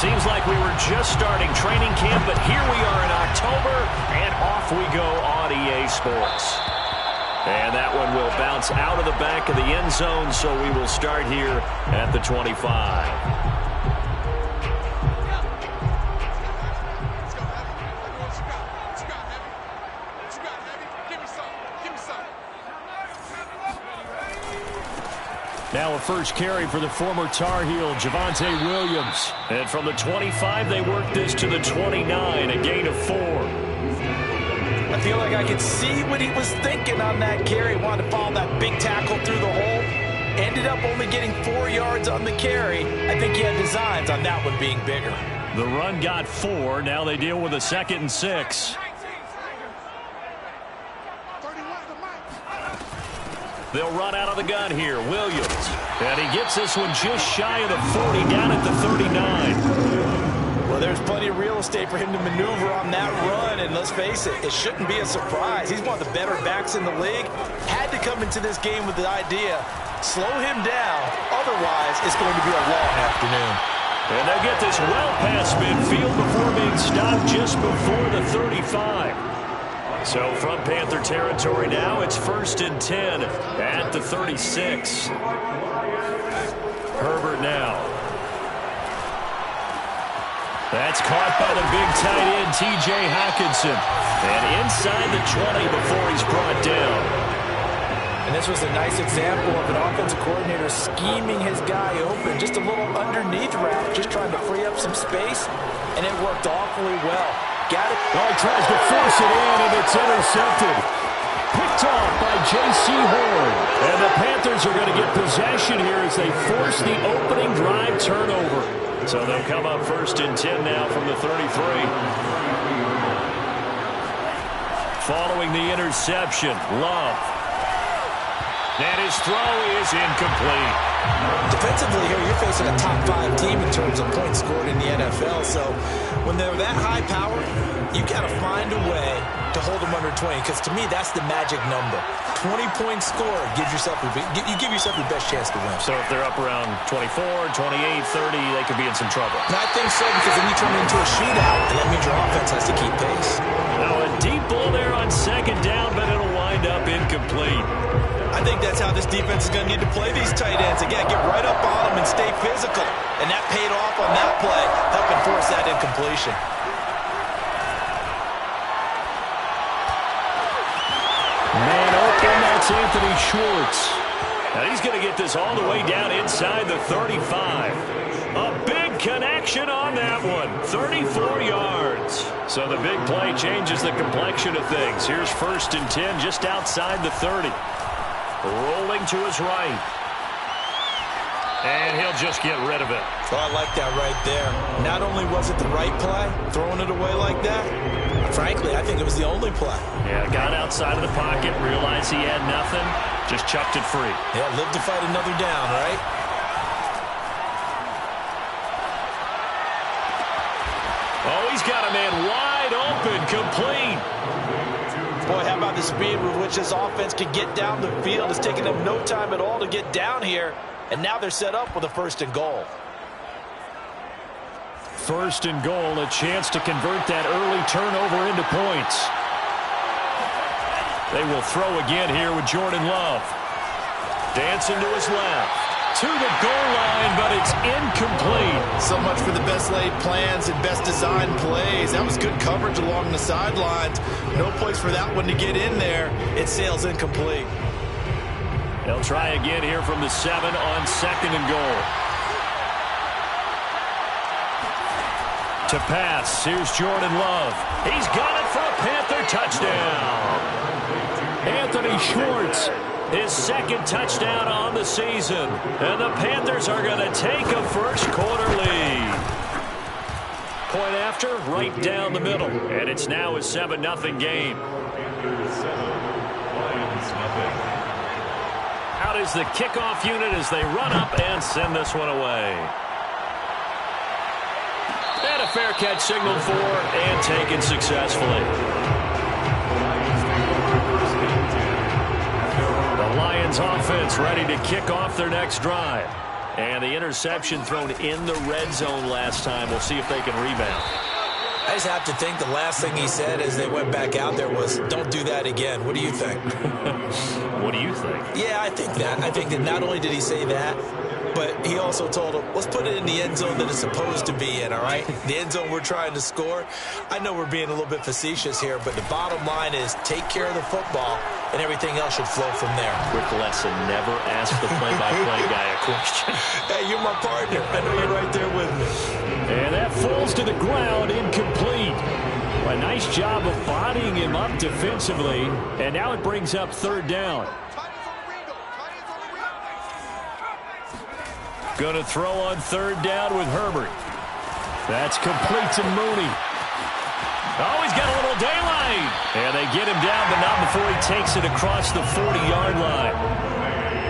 Seems like we were just starting training camp, but here we are in October, and off we go on EA Sports. And that one will bounce out of the back of the end zone, so we will start here at the 25. Now a first carry for the former Tar Heel, Javonte Williams. And from the 25, they work this to the 29, a gain of 4. I feel like I could see what he was thinking on that carry. Wanted to follow that big tackle through the hole. Ended up only getting 4 yards on the carry. I think he had designs on that one being bigger. The run got 4. Now they deal with a 2nd and 6. They'll run out of the gun here. Williams. And he gets this one just shy of the 40, down at the 39. Well, there's plenty of real estate for him to maneuver on that run. And let's face it, it shouldn't be a surprise. He's one of the better backs in the league. Had to come into this game with the idea, slow him down. Otherwise, it's going to be a long afternoon. And they get this well past midfield before being stopped just before the 35. So from Panther territory now, it's 1st and 10 at the 36. Herbert now. That's caught by the big tight end, T.J. Hockenson. And inside the 20 before he's brought down. And this was a nice example of an offensive coordinator scheming his guy open. Just a little underneath route, just trying to free up some space. And it worked awfully well. Got it. Oh, he tries to force it in, and it's intercepted. Picked off by J.C. Horn. And the Panthers are going to get possession here as they force the opening drive turnover. So they'll come up 1st and 10 now from the 33. Following the interception, Love. And his throw is incomplete. Defensively here, you're facing a top 5 team in terms of points scored in the NFL. So when they're that high power, you got to find a way to hold them under 20. Because to me, that's the magic number. 20-point score gives yourself you give yourself your best chance to win. So if they're up around 24, 28, 30, they could be in some trouble. And I think so, because then you turn it into a shootout, and that means your offense has to keep pace. Now a deep ball there on 2nd down, but it'll wind up incomplete. I think that's how this defense is going to need to play these tight ends. Again, get right up on them and stay physical. And that paid off on that play, helping force that incompletion. Man open, that's Anthony Schwartz. Now he's going to get this all the way down inside the 35. A big connection on that one. 34 yards. So the big play changes the complexion of things. Here's 1st and 10 just outside the 30. Rolling to his right. And he'll just get rid of it. Oh, I like that right there. Not only was it the right play, throwing it away like that, frankly, I think it was the only play. Yeah, got outside of the pocket, realized he had nothing, just chucked it free. Yeah, live to fight another down, right? Oh, he's got a man wide open, complete. Boy, how about the speed with which this offense can get down the field? It's taken them no time at all to get down here. And now they're set up with a 1st and goal. 1st and goal, a chance to convert that early turnover into points. They will throw again here with Jordan Love. Dancing to his left. To the goal line, but it's incomplete. So much for the best laid plans and best designed plays. That was good coverage along the sidelines. No place for that one to get in there. It sails incomplete. They'll try again here from the 7 on 2nd and goal. To pass, here's Jordan Love. He's got it for a Panther touchdown. Anthony Schwartz, his 2nd touchdown on the season. And the Panthers are going to take a 1st quarter lead. Point after, right down the middle. And it's now a 7-0 game. Out is the kickoff unit as they run up and send this one away. And a fair catch signaled for and taken successfully. The Lions offense ready to kick off their next drive. And the interception thrown in the red zone last time. We'll see if they can rebound. I just have to think the last thing he said as they went back out there was, don't do that again. What do you think? What do you think? Yeah, I think that. I think that not only did he say that, but he also told him, let's put it in the end zone that it's supposed to be in, all right? The end zone we're trying to score. I know we're being a little bit facetious here, but the bottom line is take care of the football, and everything else should flow from there. Quick lesson, never ask the play-by-play guy a question. Hey, you're my partner. I know you're right there with me. And that falls to the ground, incomplete. A nice job of bodying him up defensively, and now it brings up third down. Going to throw on third down with Herbert. That's complete to Mooney. Oh, he's got a little daylight. And they get him down, but not before he takes it across the 40-yard line.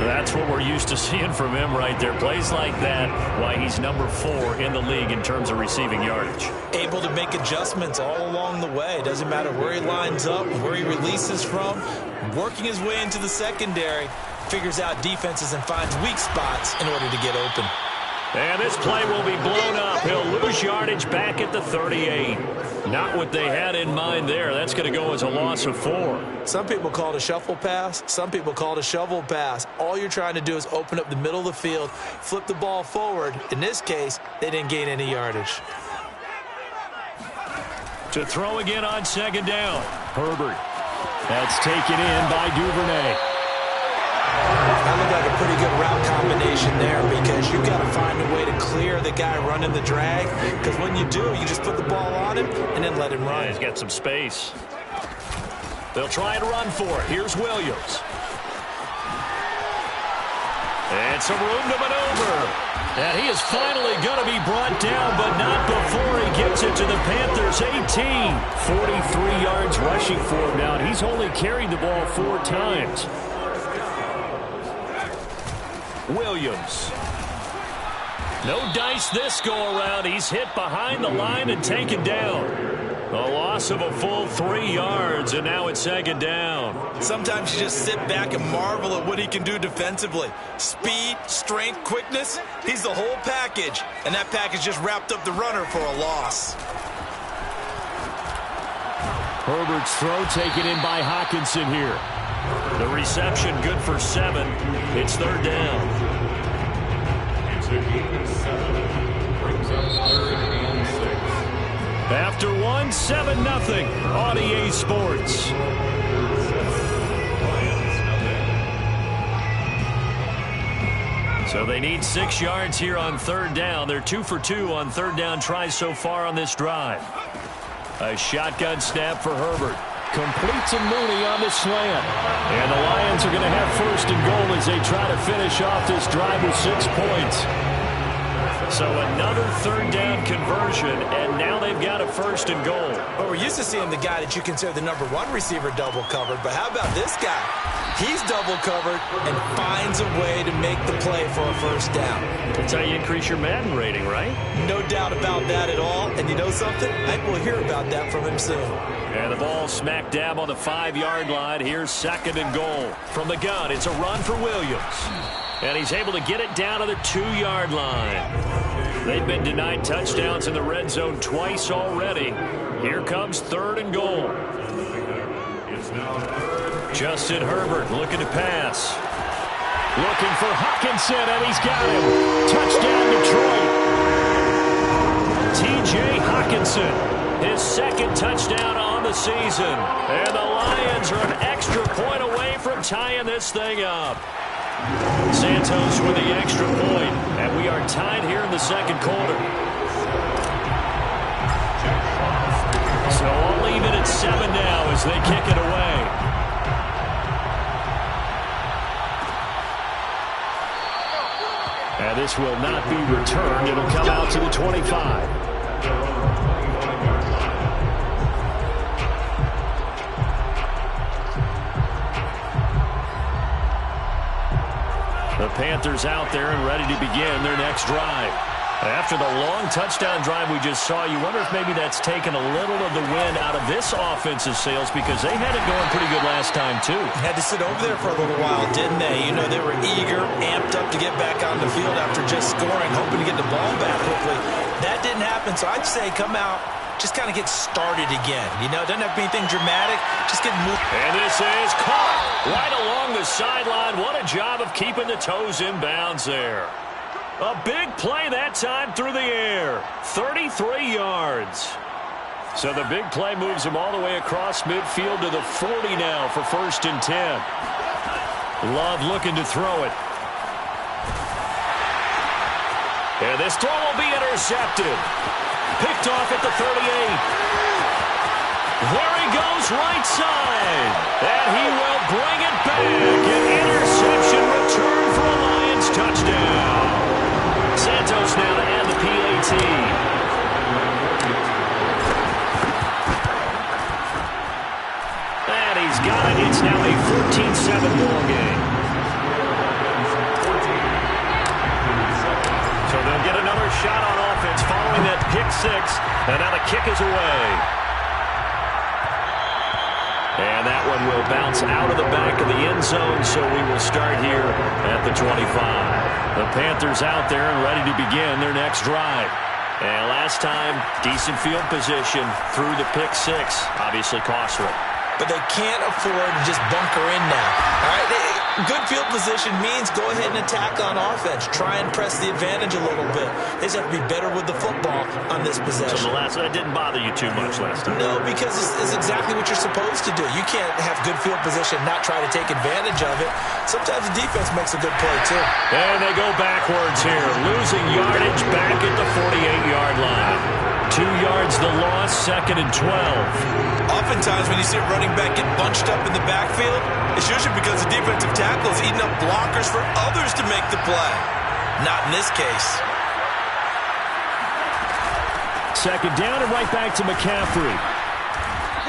That's what we're used to seeing from him right there. Plays like that, why he's number 4 in the league in terms of receiving yardage. Able to make adjustments all along the way. Doesn't matter where he lines up, where he releases from. Working his way into the secondary. Figures out defenses and finds weak spots in order to get open. And this play will be blown up. He'll lose yardage back at the 38. Not what they had in mind there. That's going to go as a loss of 4. Some people call it a shuffle pass. Some people call it a shovel pass. All you're trying to do is open up the middle of the field, flip the ball forward. In this case, they didn't gain any yardage. To throw again on second down. Herbert. That's taken in by Duvernay. That looked like a pretty good route combination there because you've got to find a way to clear the guy running the drag, because when you do, you just put the ball on him and then let him run. Yeah, he's got some space. They'll try and run for it. Here's Williams. And some room to maneuver. And he is finally going to be brought down, but not before he gets it to the Panthers' 18. 43 yards rushing for him now, and he's only carried the ball 4 times. Williams. No dice this go-around. He's hit behind the line and taken down. A loss of a full 3 yards, and now it's second down. Sometimes you just sit back and marvel at what he can do defensively. Speed, strength, quickness, he's the whole package. And that package just wrapped up the runner for a loss. Herbert's throw taken in by Hawkinson here. The reception good for 7. It's third down. After 1, 7-0 on EA Sports. So they need 6 yards here on third down. They're 2 for 2 on third down tries so far on this drive. A shotgun snap for Herbert. Complete to Mooney on the slant. And the Lions are going to have first and goal as they try to finish off this drive with 6 points. So another third down conversion, and now they've got a first and goal. Well, we're used to seeing the guy that you consider the number 1 receiver double covered, but how about this guy? He's double covered and finds a way to make the play for a first down. That's how you increase your Madden rating, right? No doubt about that at all. And you know something? I think we'll hear about that from him soon. And the ball smack dab on the 5-yard line. Here's second and goal. From the gun, it's a run for Williams. And he's able to get it down to the 2-yard line. They've been denied touchdowns in the red zone twice already. Here comes third and goal. Justin Herbert looking to pass. Looking for Hawkinson, and he's got him. Touchdown, Detroit. T.J. Hawkinson, his second touchdown on the season. And the Lions are an extra point away from tying this thing up. Santos with the extra point, and we are tied here in the second quarter. So I'll leave it at 7 now as they kick it away. And this will not be returned. It'll come out to the 25. The Panthers out there and ready to begin their next drive. After the long touchdown drive we just saw, you wonder if maybe that's taken a little of the wind out of this offensive sails because they had it going pretty good last time, too. Had to sit over there for a little while, didn't they? You know, they were eager, amped up to get back on the field after just scoring, hoping to get the ball back quickly. That didn't happen, so I'd say come out, just kind of get started again. You know, doesn't have to be anything dramatic, just get moved. And this is caught right along the sideline. What a job of keeping the toes in bounds there. A big play that time through the air. 33 yards. So the big play moves him all the way across midfield to the 40 now for 1st and 10. Love looking to throw it. And this throw will be intercepted. Picked off at the 38. There he goes right side. And he will bring it back. An interception return for a Lions touchdown. Santos now to add the PAT. And he's got it. It's now a 14-7 ball game. So they'll get another shot on offense following that pick six. And now the kick is away. And that one will bounce out of the back of the end zone, so we will start here at the 25. The Panthers out there and ready to begin their next drive. And last time, decent field position through the pick six. Obviously costly. But they can't afford to just bunker in now. All right, good field position means go ahead and attack on offense. Try and press the advantage a little bit. They just have to be better with the football on this possession. So that didn't bother you too much last time? No, because it's exactly what you're supposed to do. You can't have good field position and not try to take advantage of it. Sometimes the defense makes a good play, too. And they go backwards here, losing yardage back at the 48-yard line. 2 yards the loss, 2nd and 12. Oftentimes when you see a running back get bunched up in the backfield, it's usually because the defensive tackle is eating up blockers for others to make the play. Not in this case. 2nd down and right back to McCaffrey.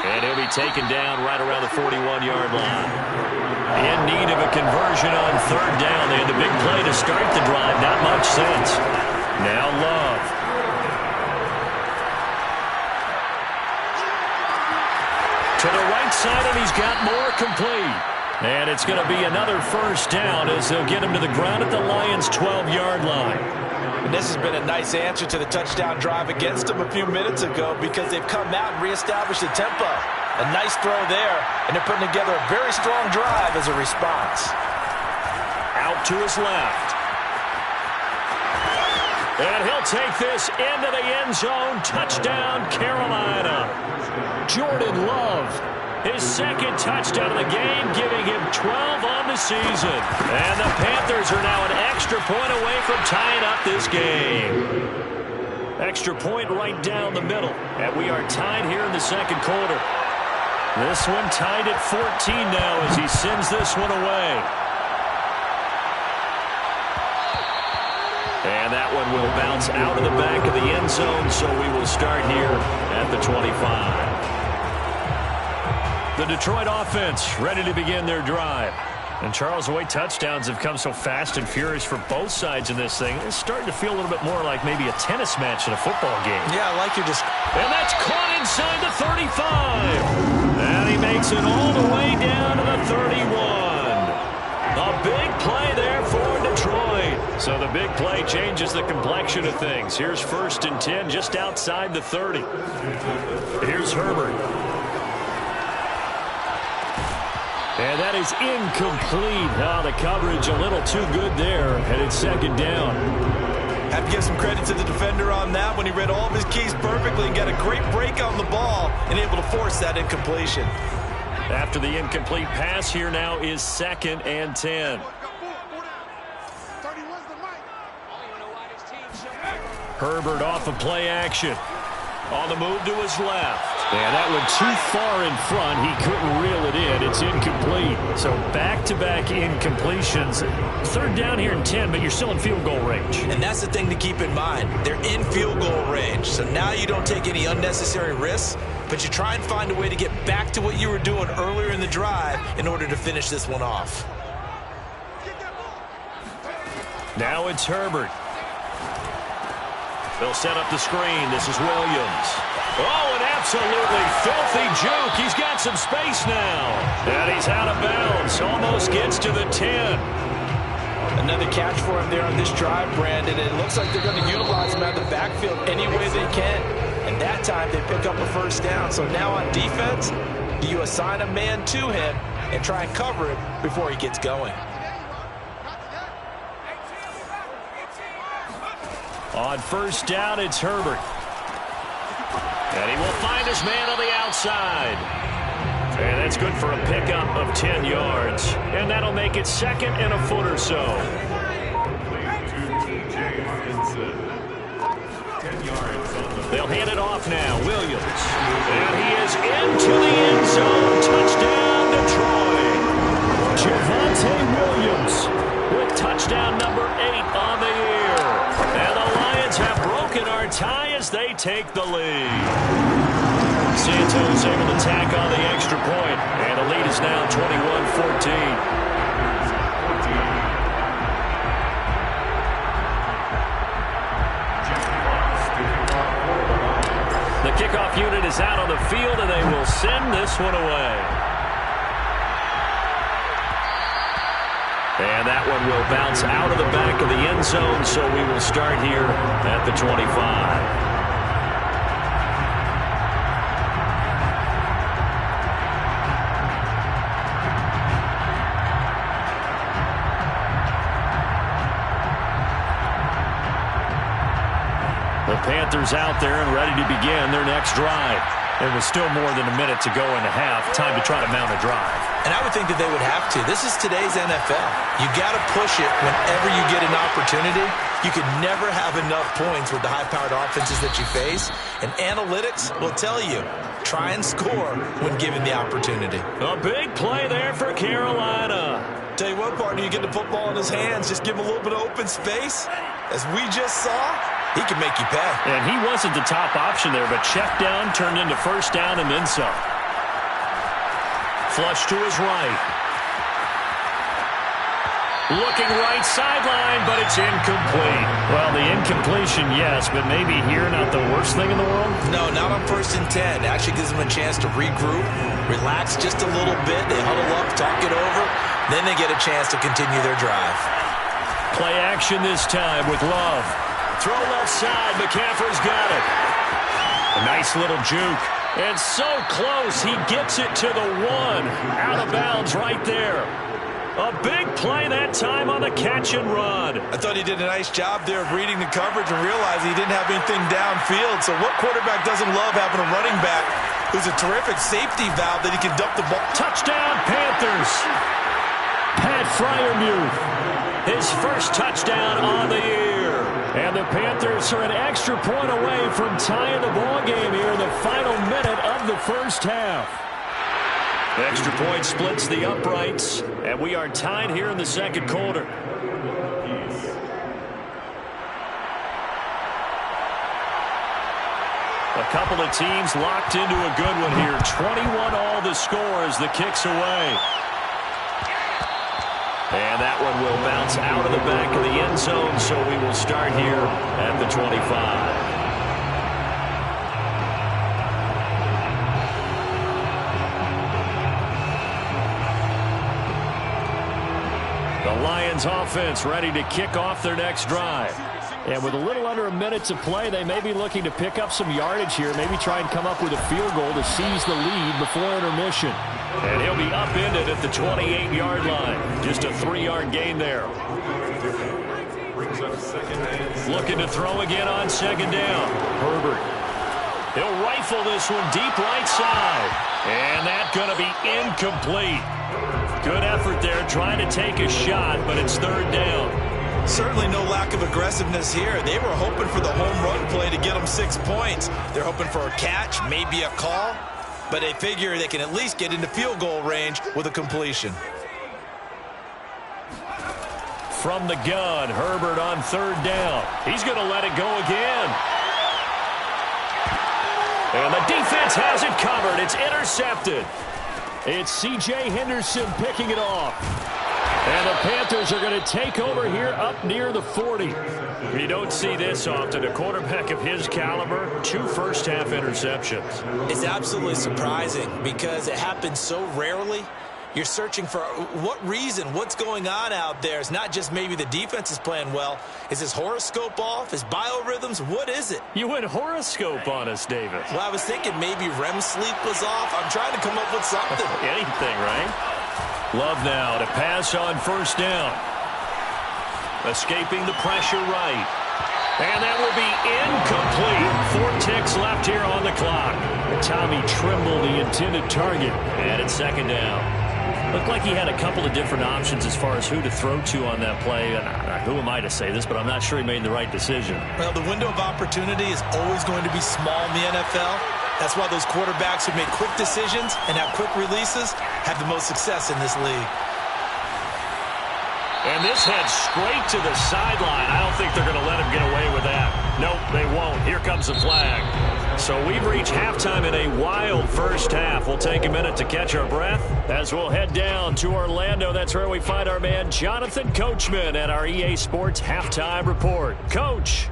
And he'll be taken down right around the 41-yard line. In need of a conversion on 3rd down. They had the big play to start the drive. Not much sense. Now Love. To the right side, and he's got more complete. And it's going to be another 1st down as they'll get him to the ground at the Lions' 12-yard line. And this has been a nice answer to the touchdown drive against them a few minutes ago because they've come out and reestablished the tempo. A nice throw there, and they're putting together a very strong drive as a response. Out to his left. And he'll take this into the end zone. Touchdown, Carolina. Jordan Love, his 2nd touchdown of the game, giving him 12 on the season. And the Panthers are now an extra point away from tying up this game. Extra point right down the middle. And we are tied here in the 2nd quarter. This one tied at 14 now as he sends this one away. And that one will bounce out of the back of the end zone, so we will start here at the 25. The Detroit offense ready to begin their drive. And Charles, the way touchdowns have come so fast and furious for both sides in this thing, it's starting to feel a little bit more like maybe a tennis match in a football game. Yeah, I like your And that's caught inside the 35. And he makes it all the way down to the 31. A big play there for Detroit. So the big play changes the complexion of things. Here's 1st and 10 just outside the 30. Here's Herbert. And that is incomplete. Oh, the coverage a little too good there. And it's 2nd down. Have to give some credit to the defender on that when he read all of his keys perfectly and got a great break on the ball and able to force that incompletion. After the incomplete pass, here now is 2nd and 10. Herbert off of play action. On the move to his left. And that went too far in front. He couldn't reel it in. It's incomplete. So back-to-back incompletions. 3rd down here and 10, but you're still in field goal range. And that's the thing to keep in mind. They're in field goal range. So now you don't take any unnecessary risks, but you try and find a way to get back to what you were doing earlier in the drive in order to finish this one off. Now it's Herbert. They'll set up the screen. This is Williams. Oh, an absolutely filthy juke. He's got some space now. And he's out of bounds. Almost gets to the 10. Another catch for him there on this drive, Brandon. It looks like they're going to utilize him out of the backfield any way they can. And that time they pick up a first down. So now on defense, do you assign a man to him and try and cover it before he gets going? On first down, it's Herbert. And he will find his man on the outside. And that's good for a pickup of 10 yards. And that'll make it second and a foot or so. They'll hand it off now. Williams. And he is into the end zone. Touchdown, Detroit. Javonte Williams with touchdown number 8 on the year. And the Lions have broken our tie as they take the lead. Santos able to tack on the extra point, and the lead is now 21-14. The kickoff unit is out on the field, and they will send this one away. And that one will bounce out of the back of the end zone, so we will start here at the 25. The Panthers out there and ready to begin their next drive. It was still more than a minute to go in the half. Time to try to mount a drive. And I would think that they would have to. This is today's NFL. You got to push it whenever you get an opportunity. You can never have enough points with the high-powered offenses that you face. And analytics will tell you, try and score when given the opportunity. A big play there for Carolina. Tell you what, partner, you get the football in his hands, just give him a little bit of open space. As we just saw, he can make you pay. And he wasn't the top option there, but check down turned into first down and then some. Flush to his right. Looking right sideline, but it's incomplete. Well, the incompletion, yes, but maybe here not the worst thing in the world? No, not on 1st and 10. It actually gives them a chance to regroup, relax just a little bit. They huddle up, talk it over. Then they get a chance to continue their drive. Play action this time with Love. Throw left side. McCaffrey's got it. A nice little juke. And so close. He gets it to the 1. Out of bounds right there. A big play that time on the catch and run. I thought he did a nice job there of reading the coverage and realizing he didn't have anything downfield. So what quarterback doesn't love having a running back who's a terrific safety valve that he can dump the ball? Touchdown, Panthers. Pat Freiermuth. His first touchdown on the year. And the Panthers are an extra point away from tying the ball game here in the final minute of the first half. Extra point splits the uprights, and we are tied here in the second quarter. A couple of teams locked into a good one here. 21 all the score as the kick's away. And that one will bounce out of the back of the end zone, so we will start here at the 25. The Lions offense ready to kick off their next drive. And with a little under a minute to play, they may be looking to pick up some yardage here, maybe try and come up with a field goal to seize the lead before intermission. And he'll be upended at the 28-yard line. Just a 3-yard gain there. Looking to throw again on second down. Herbert. He'll rifle this one deep right side. And that's going to be incomplete. Good effort there trying to take a shot, but it's third down. Certainly no lack of aggressiveness here. They were hoping for the home run play to get them 6 points. They're hoping for a catch, maybe a call, but they figure they can at least get into field goal range with a completion. From the gun, Herbert on third down. He's going to let it go again. And the defense has it covered. It's intercepted. It's C.J. Henderson picking it off. And the Panthers are going to take over here up near the 40. You don't see this often. A quarterback of his caliber, 2 first-half interceptions. It's absolutely surprising because it happens so rarely. You're searching for what reason, what's going on out there. It's not just maybe the defense is playing well. Is his horoscope off? His biorhythms? What is it? You went horoscope on us, Davis. Well, I was thinking maybe REM sleep was off. I'm trying to come up with something. Anything, right? Love now to pass on first down. Escaping the pressure right. And that will be incomplete. 4 ticks left here on the clock. Tommy Tremble, the intended target. And it's second down. Looked like he had a couple of different options as far as who to throw to on that play. And who am I to say this, but I'm not sure he made the right decision. Well, the window of opportunity is always going to be small in the NFL. That's why those quarterbacks who make quick decisions and have quick releases have the most success in this league. And this heads straight to the sideline. I don't think they're going to let him get away with that. Nope, they won't. Here comes the flag. So we've reached halftime in a wild first half. We'll take a minute to catch our breath as we'll head down to Orlando. That's where we find our man Jonathan Coachman at our EA Sports Halftime Report. Coach.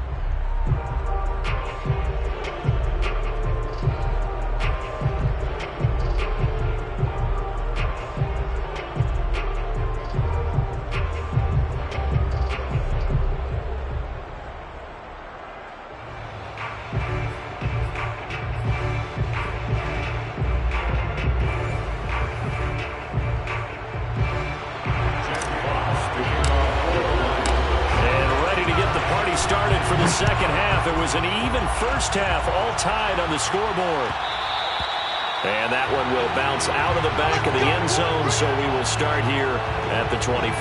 Started for the second half. It was an even first half, all tied on the scoreboard. And that one will bounce out of the back of the end zone, so we will start here at the 25.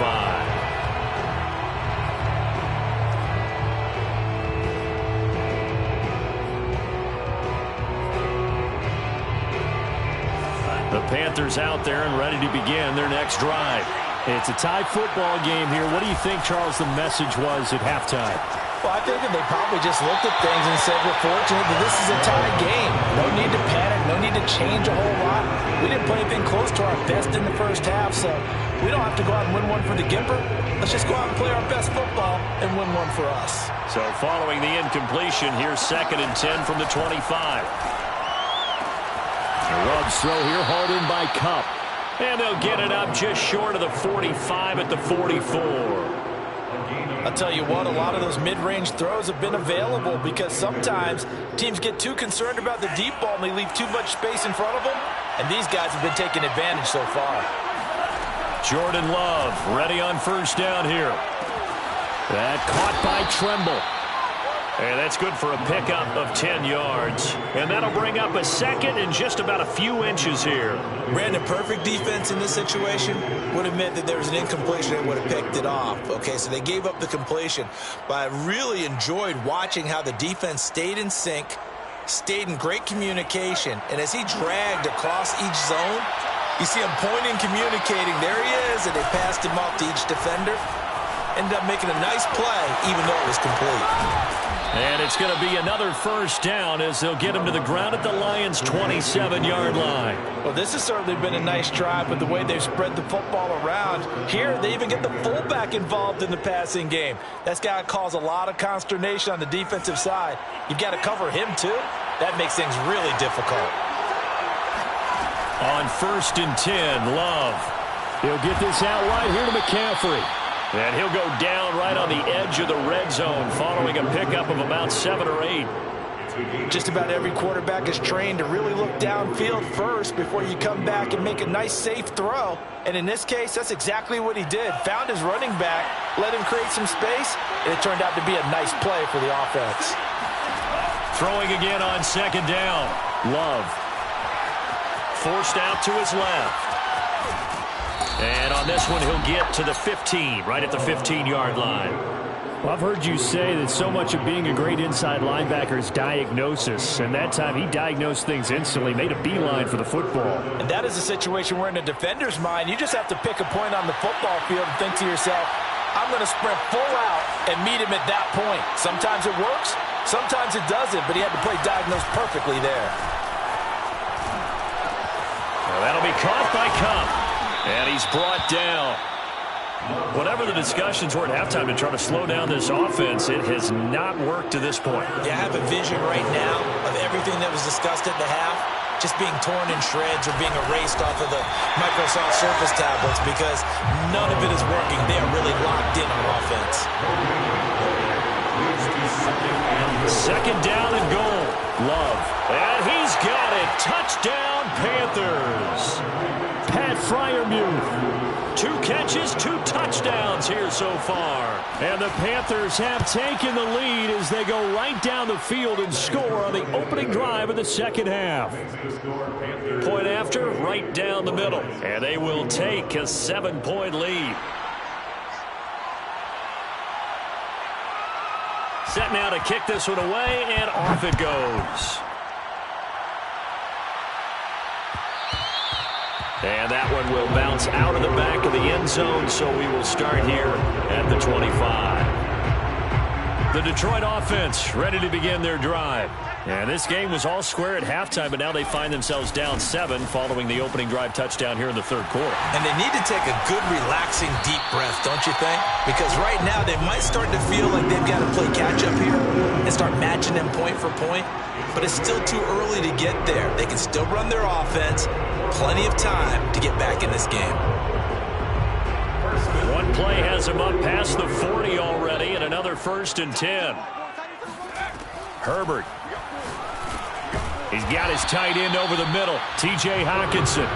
The Panthers out there and ready to begin their next drive. It's a tie football game here. What do you think, Charles, the message was at halftime? Well, I think that they probably just looked at things and said, we're fortunate that this is a tie game. No need to panic. No need to change a whole lot. We didn't play anything close to our best in the first half, so we don't have to go out and win one for the Gimper. Let's just go out and play our best football and win one for us. So following the incompletion, here's 2nd and 10 from the 25. Ruggs throw here, hauled in by Kupp. And they'll get it up just short of the 45 at the 44. I'll tell you what, a lot of those mid-range throws have been available because sometimes teams get too concerned about the deep ball and they leave too much space in front of them. And these guys have been taking advantage so far. Jordan Love ready on first down here. That caught by Tremble. And that's good for a pickup of 10 yards. And that'll bring up a second and just about a few inches here. Brandon, perfect defense in this situation would have meant that there was an incompletion and would have picked it off. Okay, so they gave up the completion. But I really enjoyed watching how the defense stayed in sync, stayed in great communication. And as he dragged across each zone, you see him pointing, communicating. There he is, and they passed him off to each defender. Ended up making a nice play, even though it was complete. And it's going to be another first down as they'll get him to the ground at the Lions' 27-yard line. Well, this has certainly been a nice drive with the way they've spread the football around. Here, they even get the fullback involved in the passing game. That's got to cause a lot of consternation on the defensive side. You've got to cover him, too. That makes things really difficult. On 1st and 10, Love. He'll get this out wide here to McCaffrey. And he'll go down right on the edge of the red zone following a pickup of about 7 or 8. Just about every quarterback is trained to really look downfield first before you come back and make a nice, safe throw. And in this case, that's exactly what he did. Found his running back, let him create some space, and it turned out to be a nice play for the offense. Throwing again on 2nd down. Love. Forced out to his left. And on this one, he'll get to the 15, right at the 15-yard line. Well, I've heard you say that so much of being a great inside linebacker is diagnosis. And that time, he diagnosed things instantly, made a beeline for the football. And that is a situation where in a defender's mind, you just have to pick a point on the football field and think to yourself, I'm going to sprint full out and meet him at that point. Sometimes it works, sometimes it doesn't, but he had to play diagnose perfectly there. Well, that'll be caught by Kupp. And he's brought down. Whatever the discussions were at halftime to try to slow down this offense, it has not worked to this point. Yeah, I have a vision right now of everything that was discussed at the half just being torn in shreds or being erased off of the Microsoft Surface tablets because none of it is working. They are really locked in on offense. Second down and goal. Love. And he's got it. Touchdown, Panthers. Pat Freiermuth. 2 catches, 2 touchdowns here so far. And the Panthers have taken the lead as they go right down the field and score on the opening drive of the second half. Point after, right down the middle. And they will take a 7-point lead. Set now to kick this one away, and off it goes. And that one will bounce out of the back of the end zone, so we will start here at the 25. The Detroit offense ready to begin their drive. And this game was all square at halftime, but now they find themselves down 7 following the opening drive touchdown here in the third quarter. And they need to take a good, relaxing, deep breath, don't you think? Because right now they might start to feel like they've got to play catch-up here and start matching them point for point. But it's still too early to get there. They can still run their offense. Plenty of time to get back in this game. One play has him up past the 40 already, and another 1st and 10. Herbert. He's got his tight end over the middle, T.J. Hockenson.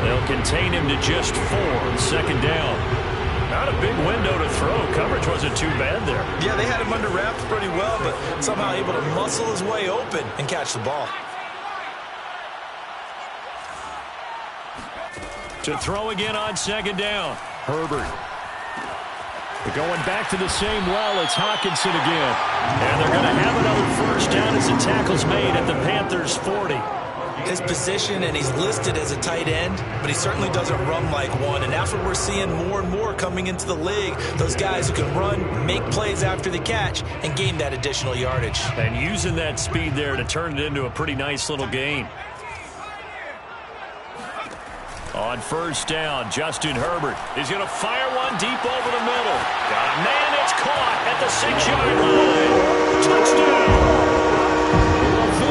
They'll contain him to just 4, second down. Not a big window to throw. Coverage wasn't too bad there. Yeah, they had him under wraps pretty well, but somehow able to muscle his way open and catch the ball. To throw again on second down. Herbert. They're going back to the same well. It's Hockenson again. And they're going to have another 1st down as the tackle's made at the Panthers' 40. His position, and he's listed as a tight end, but he certainly doesn't run like one, and that's what we're seeing more and more coming into the league. Those guys who can run, make plays after the catch, and gain that additional yardage. And using that speed there to turn it into a pretty nice little gain. On 1st down, Justin Herbert is going to fire one deep over the middle. Got a man, it's caught at the 6-yard line. Touchdown!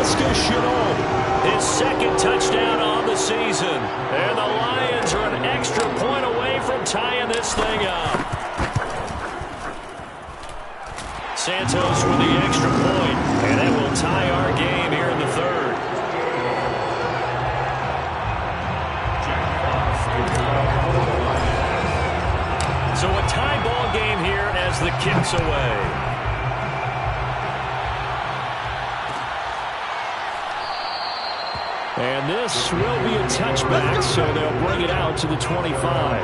Laviska Shenault. His 2nd touchdown on the season. And the Lions are an extra point away from tying this thing up. Santos with the extra point, and that will tie our game here in the 3rd. So a tie ball game here as the kick's away. And this will be a touchback, so they'll bring it out to the 25.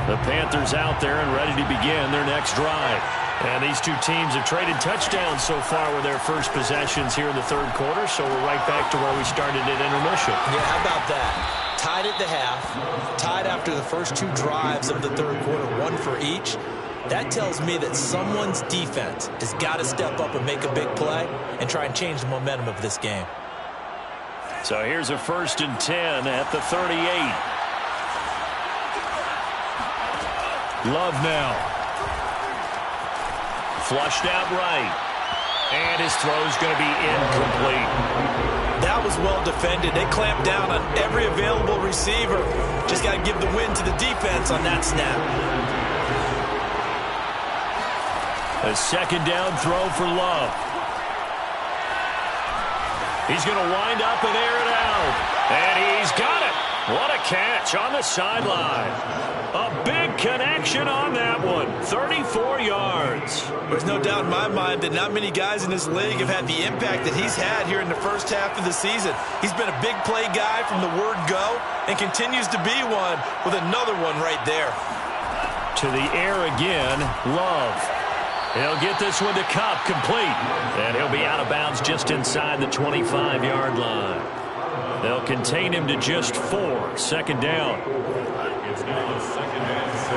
The Panthers out there and ready to begin their next drive. And these two teams have traded touchdowns so far with their first possessions here in the 3rd quarter, so we're right back to where we started at intermission. Yeah, how about that? Tied at the half, tied after the first 2 drives of the 3rd quarter, 1 for each. That tells me that someone's defense has got to step up and make a big play and try and change the momentum of this game. So here's a 1st and 10 at the 38. Love now. Flushed out right. And his throw's going to be incomplete. That was well defended. They clamped down on every available receiver. Just got to give the win to the defense on that snap. A 2nd down throw for Love. He's going to wind up and air it out. And he's got it. What a catch on the sideline. A big connection on that one. 34 yards. There's no doubt in my mind that not many guys in this league have had the impact that he's had here in the first half of the season. He's been a big play guy from the word go and continues to be one with another one right there. To the air again, Love. He'll get this one to Cup, complete. And he'll be out of bounds just inside the 25-yard line. They'll contain him to just 4, 2nd down. It's now 2nd and 6.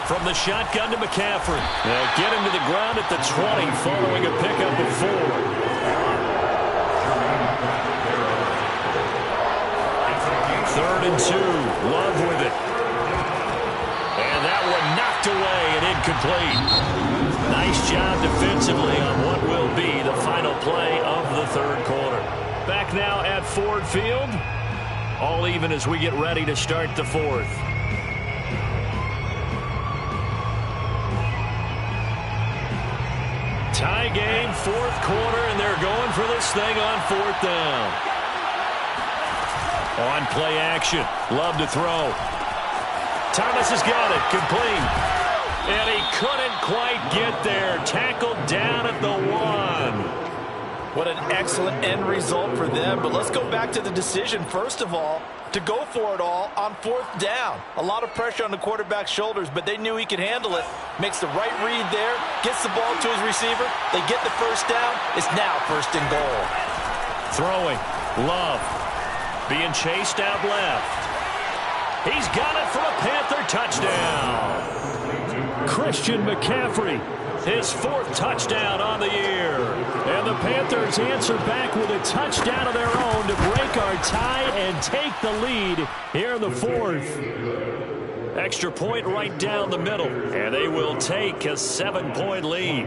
from the shotgun to McCaffrey. They'll get him to the ground at the 20 following a pickup of 4. Third and 2. Love with it. And that one knocked away and incomplete. Nice job defensively on what will be the final play of the third quarter. Back now at Ford Field. All even as we get ready to start the fourth. Tie game, fourth quarter, and they're going for this thing on fourth down. On play action. Love to throw. Thomas has got it. Complete. And he couldn't quite get there. Tackled down at the 1. What an excellent end result for them. But let's go back to the decision, first of all, to go for it all on fourth down. A lot of pressure on the quarterback's shoulders, but they knew he could handle it. Makes the right read there, gets the ball to his receiver. They get the first down. It's now first and goal. Throwing. Love. Being chased out left. He's got it for a Panther touchdown. Christian McCaffrey. His 4th touchdown on the year. And the Panthers answer back with a touchdown of their own to break our tie and take the lead here in the 4th. Extra point right down the middle. And they will take a 7-point lead.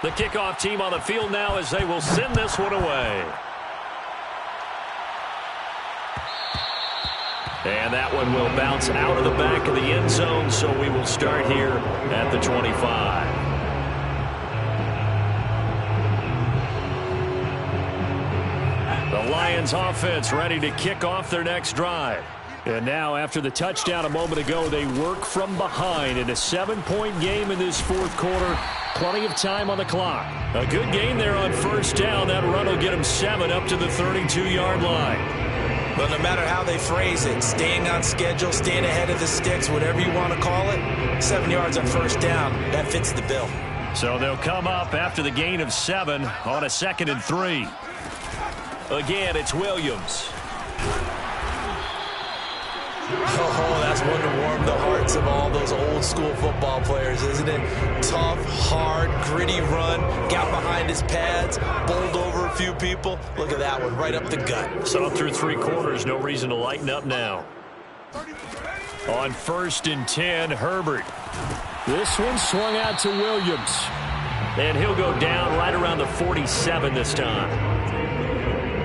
The kickoff team on the field now as they will send this one away. And that one will bounce out of the back of the end zone, so we will start here at the 25. The Lions offense ready to kick off their next drive. And now, after the touchdown a moment ago, they work from behind in a 7-point game in this fourth quarter. Plenty of time on the clock. A good game there on first down. That run will get them 7 up to the 32-yard line. Well, no matter how they phrase it, staying on schedule, staying ahead of the sticks, whatever you want to call it, 7 yards on first down, that fits the bill. So they'll come up after the gain of 7 on a 2nd and 3. Again, it's Williams. Oh, that's one to warm the hearts of all those old school football players, isn't it? Tough, hard, gritty run, got behind his pads, bowled over a few people. Look at that one, right up the gut. Saw through 3 quarters, no reason to lighten up now. On 1st and 10, Herbert. This one swung out to Williams. And he'll go down right around the 47 this time.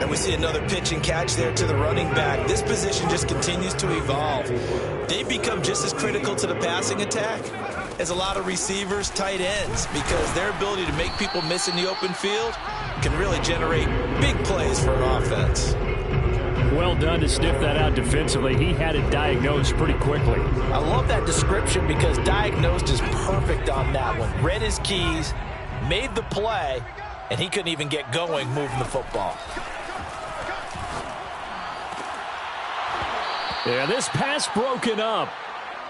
And we see another pitch and catch there to the running back. This position just continues to evolve. They become just as critical to the passing attack as a lot of receivers, tight ends, because their ability to make people miss in the open field can really generate big plays for an offense. Well done to sniff that out defensively. He had it diagnosed pretty quickly. I love that description because diagnosed is perfect on that one. Read his keys, made the play, and he couldn't even get going moving the football. Yeah, this pass broken up.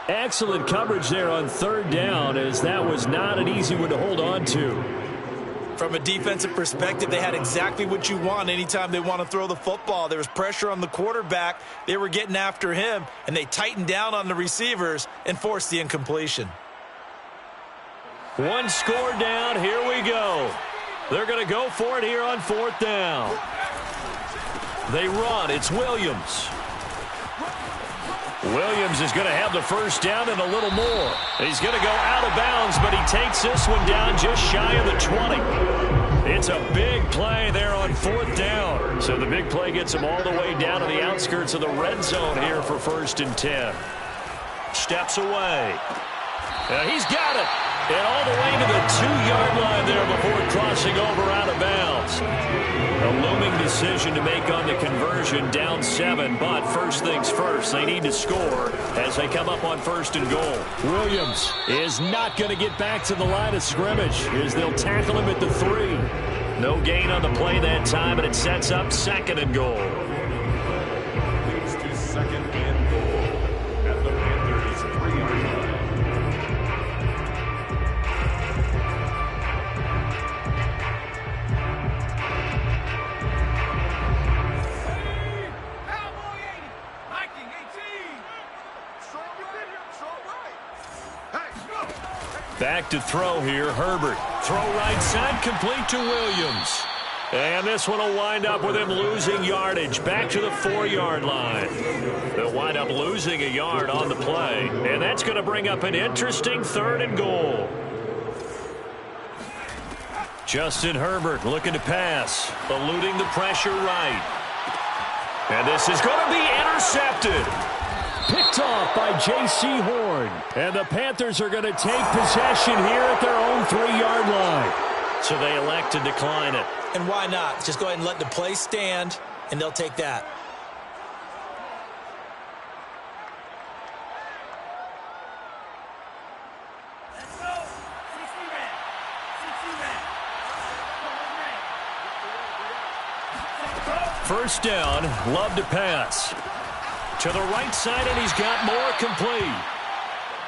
Excellent coverage there on 3rd down, as that was not an easy one to hold on to. From a defensive perspective, they had exactly what you want anytime they want to throw the football. There was pressure on the quarterback. They were getting after him, and they tightened down on the receivers and forced the incompletion. 1 score down. Here we go. They're going to go for it here on 4th down. They run. It's Williams. Williams is going to have the first down and a little more. He's going to go out of bounds, but he takes this one down just shy of the 20. It's a big play there on 4th down. So the big play gets him all the way down to the outskirts of the red zone here for 1st and 10. Steps away. He's got it. And all the way to the 2-yard line there before crossing over out of bounds. A looming decision to make on the conversion, down 7. But first things first, they need to score as they come up on 1st and goal. Williams is not going to get back to the line of scrimmage as they'll tackle him at the 3. No gain on the play that time, and it sets up 2nd and goal. Leads to 2nd and goal at the Panthers' 3-yard line. Back to throw here, Herbert. Throw right side, complete to Williams. And this one will wind up with him losing yardage back to the 4-yard line. They'll wind up losing a yard on the play. And that's going to bring up an interesting 3rd and goal. Justin Herbert looking to pass, eluding the pressure right. And this is going to be intercepted. Picked off by J.C. Horn. And the Panthers are going to take possession here at their own 3-yard line. So they elect to decline it. And why not? Just go ahead and let the play stand, and they'll take that. First down, Love to pass. To the right side, and he's got more, complete.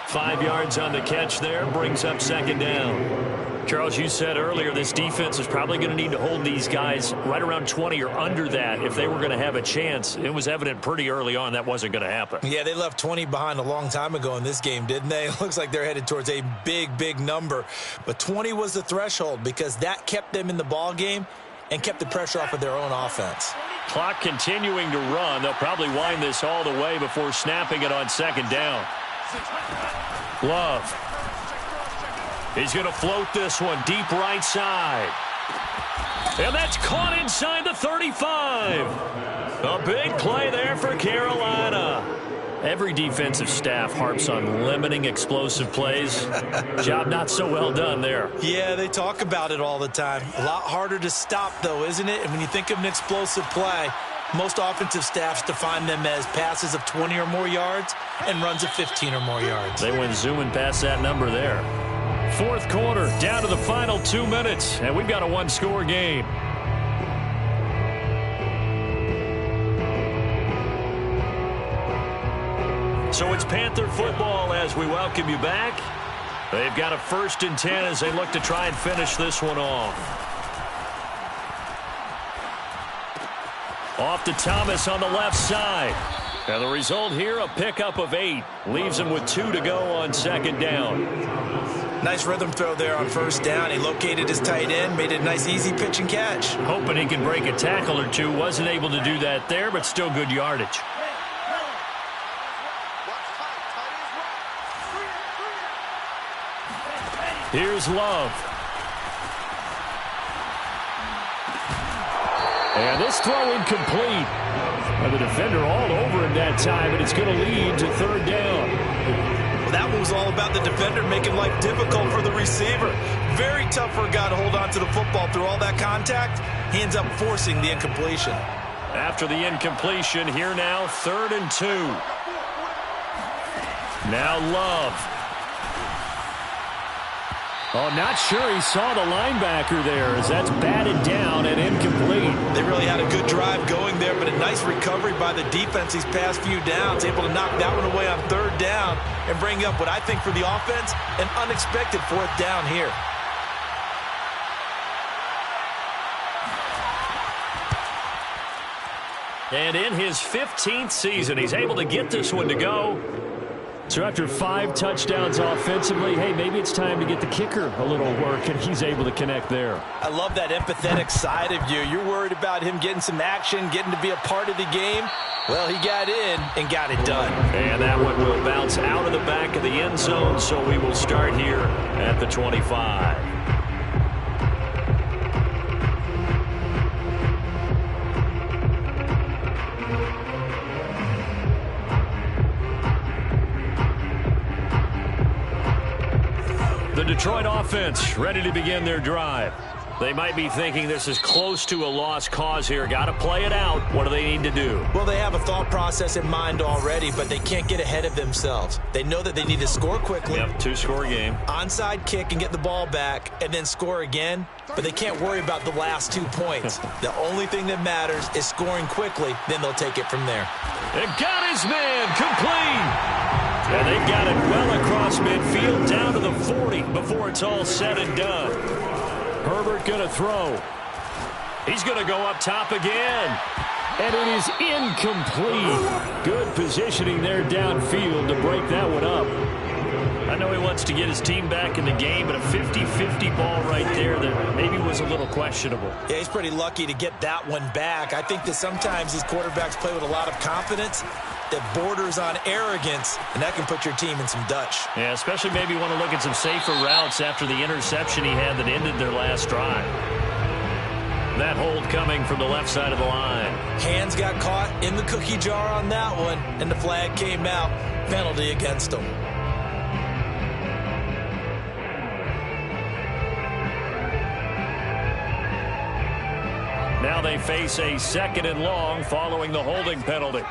5 yards on the catch there, brings up 2nd down. Charles, you said earlier this defense is probably going to need to hold these guys right around 20 or under that if they were going to have a chance. It was evident pretty early on that wasn't going to happen. Yeah, they left 20 behind a long time ago in this game, didn't they? It looks like they're headed towards a big, big number. But 20 was the threshold because that kept them in the ball game and kept the pressure off of their own offense. Clock continuing to run. They'll probably wind this all the way before snapping it on 2nd down. Love. He's going to float this one deep right side. And that's caught inside the 35. A big play there for Carolina. Every defensive staff harps on limiting explosive plays. Job not so well done there. Yeah, they talk about it all the time. A lot harder to stop, though, isn't it? And when you think of an explosive play, most offensive staffs define them as passes of 20 or more yards and runs of 15 or more yards. They went zooming past that number there. 4th quarter, down to the final 2 minutes, and we've got a 1-score game. So it's Panther football as we welcome you back. They've got a 1st and 10 as they look to try and finish this one off. Off to Thomas on the left side. And the result here, a pickup of 8. Leaves him with 2 to go on 2nd down. Nice rhythm throw there on 1st down. He located his tight end, made it a nice easy pitch and catch. Hoping he can break a tackle or two. Wasn't able to do that there, but still good yardage. Here's Love. And this throw incomplete. And the defender all over him that time, and it's going to lead to 3rd down. Well, that one was all about the defender making life difficult for the receiver. Very tough for a guy to hold on to the football through all that contact. He ends up forcing the incompletion. After the incompletion, here now, 3rd and 2. Now Love. Oh, not sure he saw the linebacker there as that's batted down and incomplete. They really had a good drive going there, but a nice recovery by the defense these past few downs, able to knock that one away on 3rd down and bring up what I think for the offense, an unexpected 4th down here. And in his 15th season, he's able to get this one to go. So after 5 touchdowns offensively, hey, maybe it's time to get the kicker a little work, and he's able to connect there. I love that empathetic side of you. You're worried about him getting some action, getting to be a part of the game. Well, he got in and got it done. And that one will bounce out of the back of the end zone, so we will start here at the 25. The Detroit offense ready to begin their drive. They might be thinking this is close to a lost cause here. Got to play it out. What do they need to do? Well, they have a thought process in mind already, but they can't get ahead of themselves. They know that they need to score quickly. Yep, 2-score game. Onside kick and get the ball back and then score again, but they can't worry about the last 2 points. The only thing that matters is scoring quickly, then they'll take it from there. And got his man complete. And they got it well across midfield down to the 40 before it's all said and done. Herbert going to throw. He's going to go up top again. And it is incomplete. Good positioning there downfield to break that one up. I know he wants to get his team back in the game, but a 50-50 ball right there that maybe was a little questionable. Yeah, he's pretty lucky to get that one back. I think that sometimes these quarterbacks play with a lot of confidence that borders on arrogance, and that can put your team in some Dutch. Yeah, especially maybe want to look at some safer routes after the interception he had that ended their last drive. That hold coming from the left side of the line. Hands got caught in the cookie jar on that one, and the flag came out. Penalty against him. Now they face a 2nd and long following the holding penalty.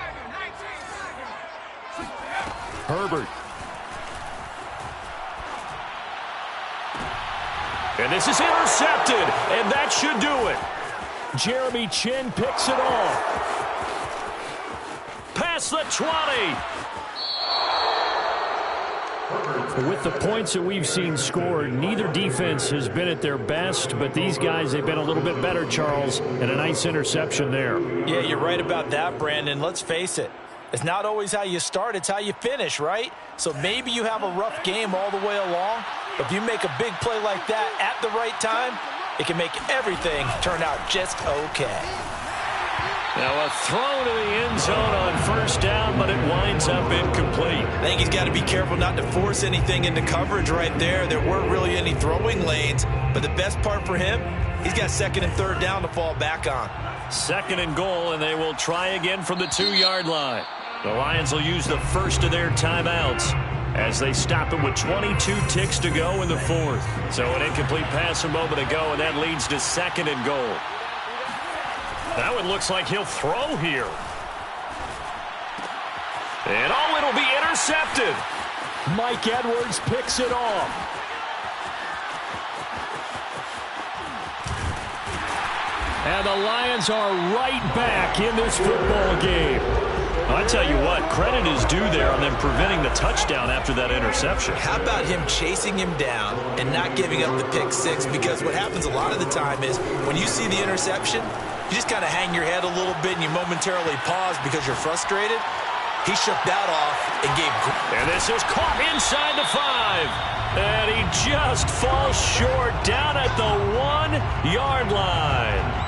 Herbert. And this is intercepted, and that should do it. Jeremy Chin picks it off. Past the 20. With the points that we've seen scored, neither defense has been at their best, but these guys, they've been a little bit better, Charles, and a nice interception there. Yeah, you're right about that, Brandon. Let's face it. It's not always how you start, it's how you finish, right? So maybe you have a rough game all the way along, but if you make a big play like that at the right time, it can make everything turn out just okay. Now a throw to the end zone on 1st down, but it winds up incomplete. I think he's got to be careful not to force anything into coverage right there. There weren't really any throwing lanes, but the best part for him, he's got 2nd and 3rd down to fall back on. 2nd and goal, and they will try again from the 2-yard line. The Lions will use the first of their timeouts as they stop it with 22 ticks to go in the 4th. So an incomplete pass a moment ago, and that leads to 2nd and goal. That one looks like he'll throw here. And it'll be intercepted. Mike Edwards picks it off. And the Lions are right back in this football game. I tell you what, credit is due there on them preventing the touchdown after that interception. How about him chasing him down and not giving up the pick six? Because what happens a lot of the time is when you see the interception, you just kind of hang your head a little bit and you momentarily pause because you're frustrated. He shook that off and gave. And this is caught inside the 5. And he just falls short down at the 1-yard line.